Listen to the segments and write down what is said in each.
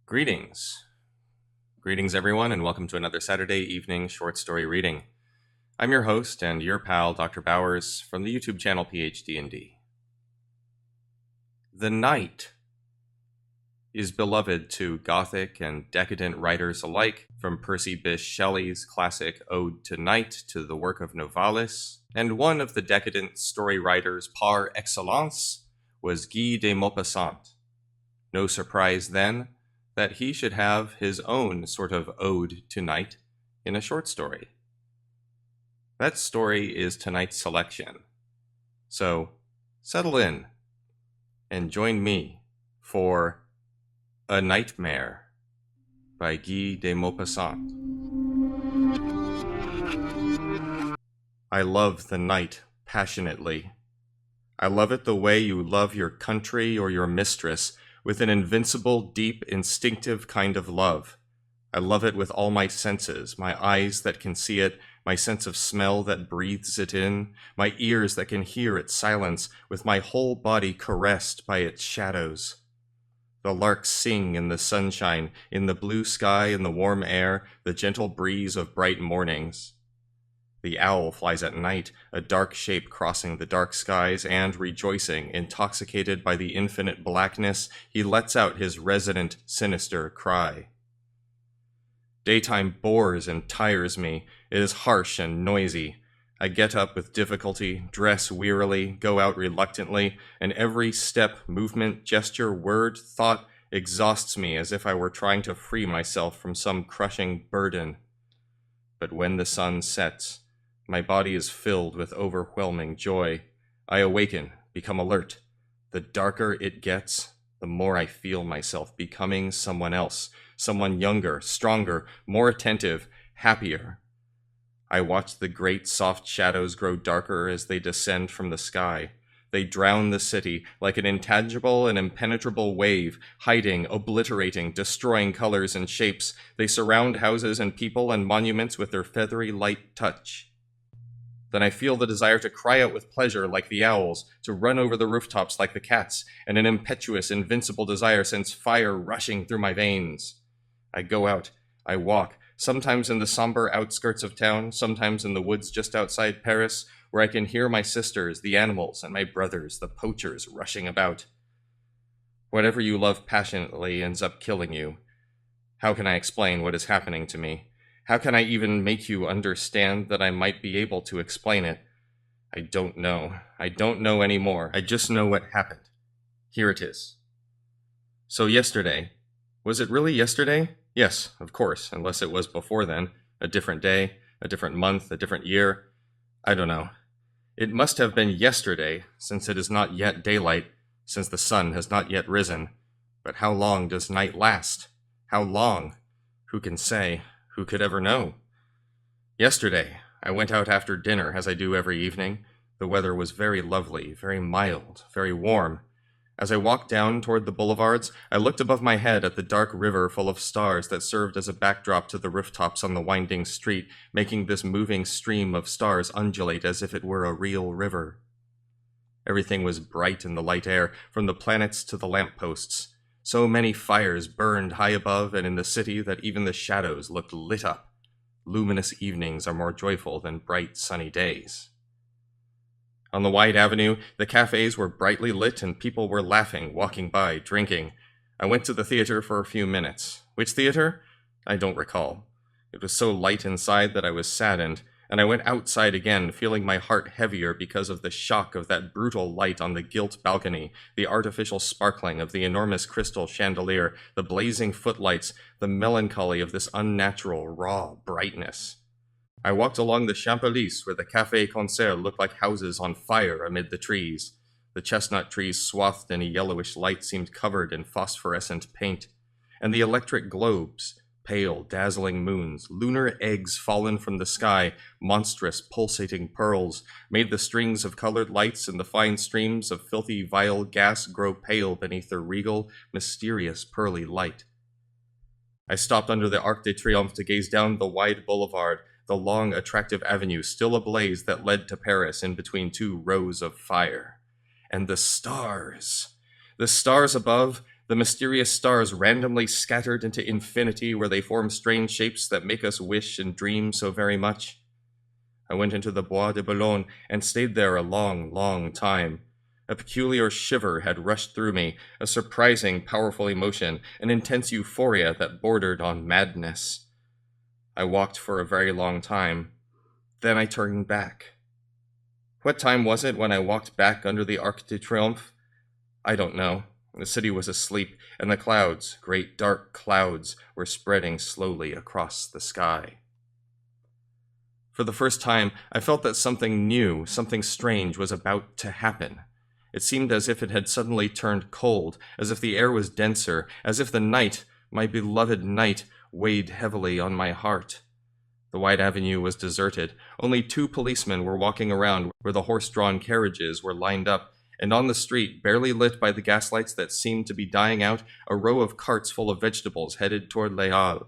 Greetings. Greetings, everyone, and welcome to another Saturday evening short story reading. I'm your host and your pal, Dr. Bowers, from the YouTube channel PhD&D. The night is beloved to Gothic and decadent writers alike, from Percy Bysshe Shelley's classic Ode to Night to the work of Novalis, and one of the decadent story writers par excellence was Guy de Maupassant. No surprise, then, that he should have his own sort of ode to night in a short story. That story is tonight's selection. So, settle in and join me for A Nightmare by Guy de Maupassant. I love the night passionately. I love it the way you love your country or your mistress, with an invincible, deep, instinctive kind of love. I love it with all my senses, my eyes that can see it, my sense of smell that breathes it in, my ears that can hear its silence, with my whole body caressed by its shadows. The larks sing in the sunshine, in the blue sky, in the warm air, the gentle breeze of bright mornings. The owl flies at night, a dark shape crossing the dark skies, and, rejoicing, intoxicated by the infinite blackness, he lets out his resonant, sinister cry. Daytime bores and tires me. It is harsh and noisy. I get up with difficulty, dress wearily, go out reluctantly, and every step, movement, gesture, word, thought exhausts me as if I were trying to free myself from some crushing burden. But when the sun sets, my body is filled with overwhelming joy. I awaken, become alert. The darker it gets, the more I feel myself becoming someone else, someone younger, stronger, more attentive, happier. I watch the great soft shadows grow darker as they descend from the sky. They drown the city like an intangible and impenetrable wave, hiding, obliterating, destroying colors and shapes. They surround houses and people and monuments with their feathery light touch. Then I feel the desire to cry out with pleasure like the owls, to run over the rooftops like the cats, and an impetuous, invincible desire sends fire rushing through my veins. I go out, I walk, sometimes in the somber outskirts of town, sometimes in the woods just outside Paris, where I can hear my sisters, the animals, and my brothers, the poachers, rushing about. Whatever you love passionately ends up killing you. How can I explain what is happening to me? How can I even make you understand that I might be able to explain it? I don't know. I don't know anymore. I just know what happened. Here it is. So yesterday. Was it really yesterday? Yes, of course, unless it was before then. A different day, a different month, a different year. I don't know. It must have been yesterday, since it is not yet daylight, since the sun has not yet risen. But how long does night last? How long? Who can say? Who could ever know? Yesterday, I went out after dinner, as I do every evening. The weather was very lovely, very mild, very warm. As I walked down toward the boulevards, I looked above my head at the dark river full of stars that served as a backdrop to the rooftops on the winding street, making this moving stream of stars undulate as if it were a real river. Everything was bright in the light air, from the planets to the lampposts. So many fires burned high above and in the city that even the shadows looked lit up. Luminous evenings are more joyful than bright, sunny days. On the wide avenue, the cafes were brightly lit and people were laughing, walking by, drinking. I went to the theater for a few minutes. Which theater? I don't recall. It was so light inside that I was saddened, and I went outside again, feeling my heart heavier because of the shock of that brutal light on the gilt balcony, the artificial sparkling of the enormous crystal chandelier, the blazing footlights, the melancholy of this unnatural, raw brightness. I walked along the Champs-Élysées, where the Café Concert looked like houses on fire amid the trees. The chestnut trees swathed in a yellowish light seemed covered in phosphorescent paint, and the electric globes, pale, dazzling moons, lunar eggs fallen from the sky, monstrous, pulsating pearls, made the strings of colored lights and the fine streams of filthy, vile gas grow pale beneath their regal, mysterious, pearly light. I stopped under the Arc de Triomphe to gaze down the wide boulevard, the long, attractive avenue still ablaze that led to Paris in between two rows of fire. And the stars above, The mysterious stars randomly scattered into infinity where they form strange shapes that make us wish and dream so very much. I went into the Bois de Boulogne and stayed there a long, long time. A peculiar shiver had rushed through me, a surprising, powerful emotion, an intense euphoria that bordered on madness. I walked for a very long time. Then I turned back. What time was it when I walked back under the Arc de Triomphe? I don't know. The city was asleep, and the clouds, great dark clouds, were spreading slowly across the sky. For the first time, I felt that something new, something strange was about to happen. It seemed as if it had suddenly turned cold, as if the air was denser, as if the night, my beloved night, weighed heavily on my heart. The wide avenue was deserted. Only 2 policemen were walking around where the horse-drawn carriages were lined up, and on the street, barely lit by the gaslights that seemed to be dying out, a row of carts full of vegetables headed toward Les Halles.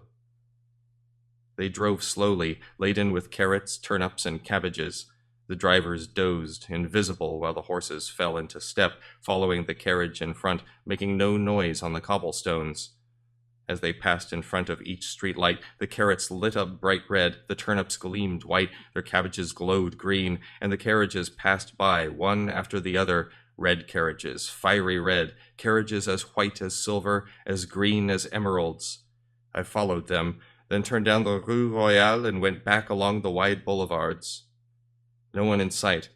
They drove slowly, laden with carrots, turnips, and cabbages. The drivers dozed, invisible, while the horses fell into step, following the carriage in front, making no noise on the cobblestones. As they passed in front of each street light, the carrots lit up bright red, the turnips gleamed white, their cabbages glowed green, and the carriages passed by, one after the other, red carriages, fiery red, carriages as white as silver, as green as emeralds. I followed them, then turned down the Rue Royale and went back along the wide boulevards. No one in sight,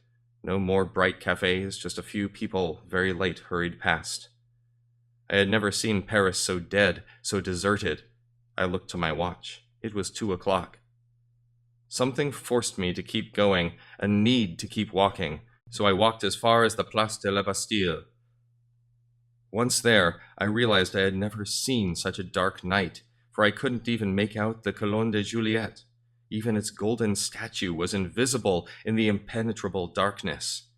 no more bright cafes, just a few people very late hurried past. I had never seen Paris so dead, so deserted. I looked to my watch. It was 2 o'clock. Something forced me to keep going, a need to keep walking, so I walked as far as the Place de la Bastille. Once there, I realized I had never seen such a dark night, for I couldn't even make out the Colonne de Juliette. Even its golden statue was invisible in the impenetrable darkness.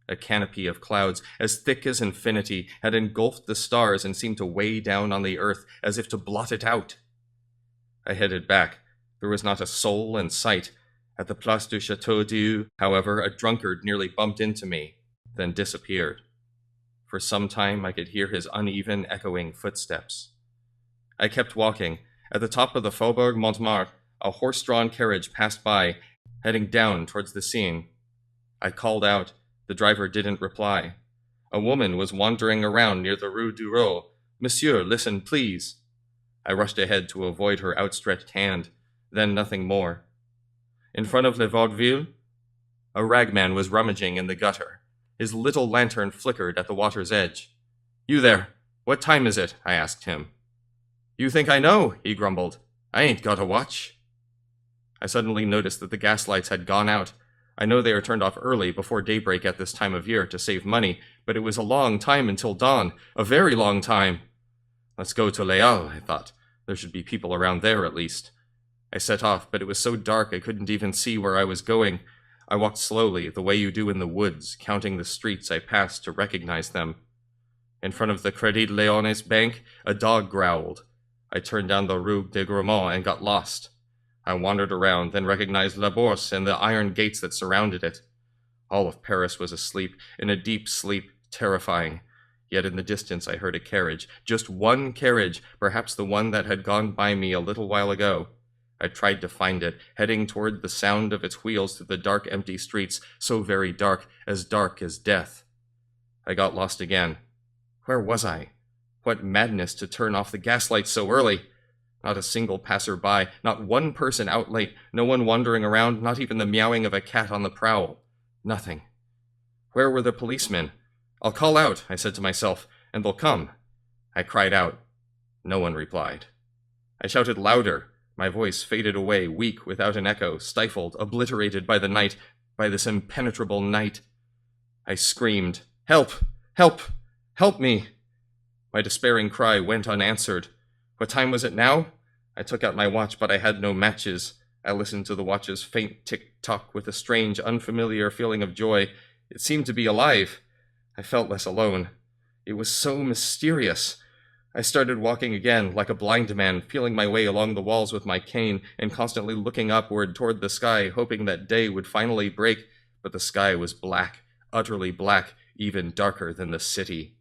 A canopy of clouds, as thick as infinity, had engulfed the stars and seemed to weigh down on the earth as if to blot it out. I headed back. There was not a soul in sight. At the Place du Château d'Eu, however, a drunkard nearly bumped into me, then disappeared. For some time I could hear his uneven, echoing footsteps. I kept walking. At the top of the Faubourg Montmartre, a horse-drawn carriage passed by, heading down towards the Seine. I called out. The driver didn't reply. A woman was wandering around near the Rue du Roule. "Monsieur, listen, please." I rushed ahead to avoid her outstretched hand. Then nothing more. In front of Le Vaudeville, a ragman was rummaging in the gutter. His little lantern flickered at the water's edge. "You there, what time is it?" I asked him. "You think I know," he grumbled. "I ain't got a watch." I suddenly noticed that the gaslights had gone out. I know they are turned off early, before daybreak at this time of year, to save money, but it was a long time until dawn, a very long time. Let's go to Les Halles, I thought. There should be people around there at least. I set off, but it was so dark I couldn't even see where I was going. I walked slowly, the way you do in the woods, counting the streets I passed to recognize them. In front of the Crédit Lyonnais bank, a dog growled. I turned down the Rue de Grammont and got lost. I wandered around, then recognized La Bourse and the iron gates that surrounded it. All of Paris was asleep, in a deep sleep, terrifying. Yet in the distance I heard a carriage, just one carriage, perhaps the one that had gone by me a little while ago. I tried to find it, heading toward the sound of its wheels through the dark, empty streets, so very dark as death. I got lost again. Where was I? What madness to turn off the gaslights so early! Not a single passer-by, not one person out late, no one wandering around, not even the meowing of a cat on the prowl. Nothing. Where were the policemen? "I'll call out," I said to myself, "and they'll come." I cried out. No one replied. I shouted louder. My voice faded away, weak, without an echo, stifled, obliterated by the night, by this impenetrable night. I screamed, "Help! Help! Help me!" My despairing cry went unanswered. What time was it now? I took out my watch, but I had no matches. I listened to the watch's faint tick-tock with a strange, unfamiliar feeling of joy. It seemed to be alive. I felt less alone. It was so mysterious. I started walking again, like a blind man, feeling my way along the walls with my cane, and constantly looking upward toward the sky, hoping that day would finally break, but the sky was black, utterly black, even darker than the city.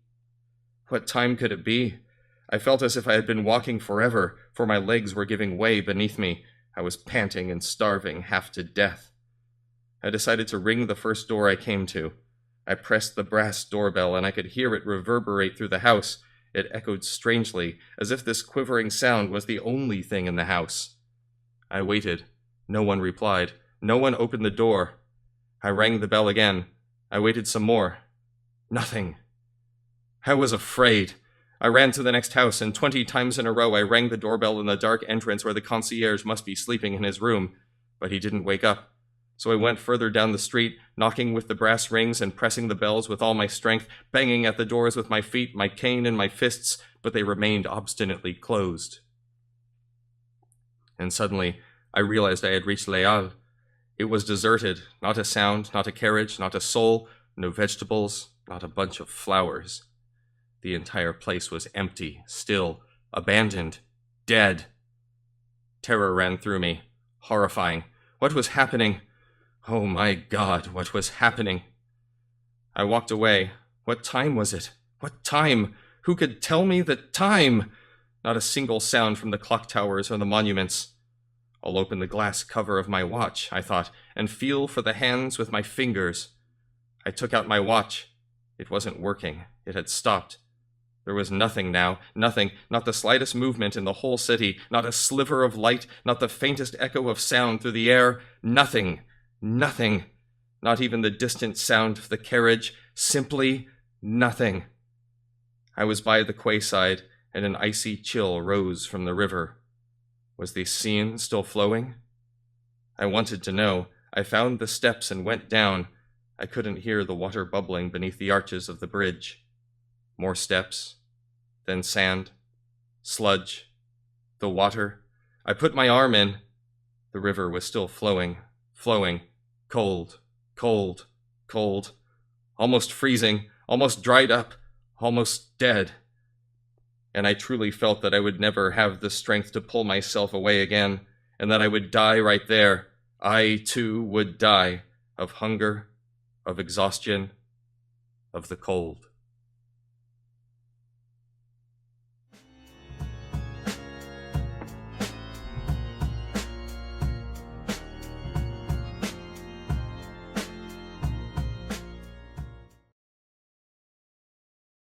What time could it be? I felt as if I had been walking forever, for my legs were giving way beneath me. I was panting and starving half to death. I decided to ring the first door I came to. I pressed the brass doorbell, and I could hear it reverberate through the house. It echoed strangely, as if this quivering sound was the only thing in the house. I waited. No one replied. No one opened the door. I rang the bell again. I waited some more. Nothing. I was afraid. I ran to the next house, and 20 times in a row I rang the doorbell in the dark entrance where the concierge must be sleeping in his room, but he didn't wake up. So I went further down the street, knocking with the brass rings and pressing the bells with all my strength, banging at the doors with my feet, my cane, and my fists, but they remained obstinately closed. And suddenly, I realized I had reached Les Halles. It was deserted, not a sound, not a carriage, not a soul, no vegetables, not a bunch of flowers. The entire place was empty, still, abandoned, dead. Terror ran through me, horrifying. What was happening? Oh my God, what was happening? I walked away. What time was it? What time? Who could tell me the time? Not a single sound from the clock towers or the monuments. I'll open the glass cover of my watch, I thought, and feel for the hands with my fingers. I took out my watch. It wasn't working. It had stopped. There was nothing now, nothing, not the slightest movement in the whole city, not a sliver of light, not the faintest echo of sound through the air, nothing, nothing, not even the distant sound of the carriage, simply nothing. I was by the quayside, and an icy chill rose from the river. Was the Seine still flowing? I wanted to know. I found the steps and went down. I couldn't hear the water bubbling beneath the arches of the bridge. More steps, then sand, sludge, the water. I put my arm in. The river was still flowing, flowing, cold, cold, cold, almost freezing, almost dried up, almost dead. And I truly felt that I would never have the strength to pull myself away again, and that I would die right there. I, too, would die of hunger, of exhaustion, of the cold.